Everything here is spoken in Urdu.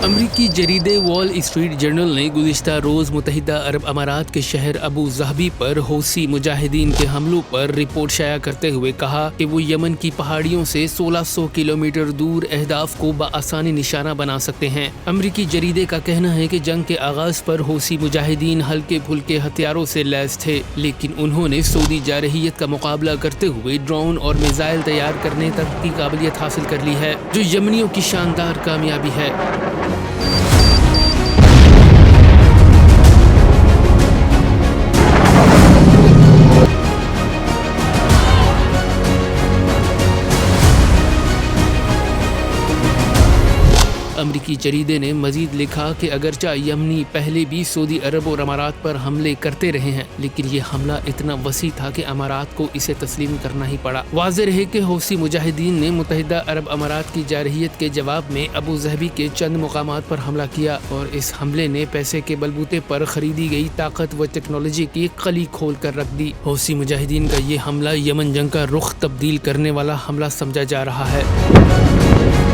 امریکی جریدے وال اسٹریٹ جرنل نے گزشتہ روز متحدہ عرب امارات کے شہر ابو ظہبی پر حوثی مجاہدین کے حملوں پر رپورٹ شائع کرتے ہوئے کہا کہ وہ یمن کی پہاڑیوں سے 1600 کلومیٹر دور اہداف کو بآسانی نشانہ بنا سکتے ہیں۔ امریکی جریدے کا کہنا ہے کہ جنگ کے آغاز پر حوثی مجاہدین ہلکے پھلکے ہتھیاروں سے لیس تھے، لیکن انہوں نے سعودی جارحیت کا مقابلہ کرتے ہوئے ڈرون اور میزائل تیار کرنے تک کی قابلیت حاصل کر لی ہے، جو یمنیوں کی شاندار کامیابی ہے۔ امریکی جریدے نے مزید لکھا کہ اگرچہ یمنی پہلے بھی سعودی عرب اور امارات پر حملے کرتے رہے ہیں، لیکن یہ حملہ اتنا وسیع تھا کہ امارات کو اسے تسلیم کرنا ہی پڑا۔ واضح رہے کہ حوثی مجاہدین نے متحدہ عرب امارات کی جارحیت کے جواب میں ابو ظہبی کے چند مقامات پر حملہ کیا، اور اس حملے نے پیسے کے بلبوتے پر خریدی گئی طاقت و ٹیکنالوجی کی قلی کھول کر رکھ دی۔ حوثی مجاہدین کا یہ حملہ یمن جنگ کا رخ تبدیل کرنے والا حملہ سمجھا جا رہا ہے۔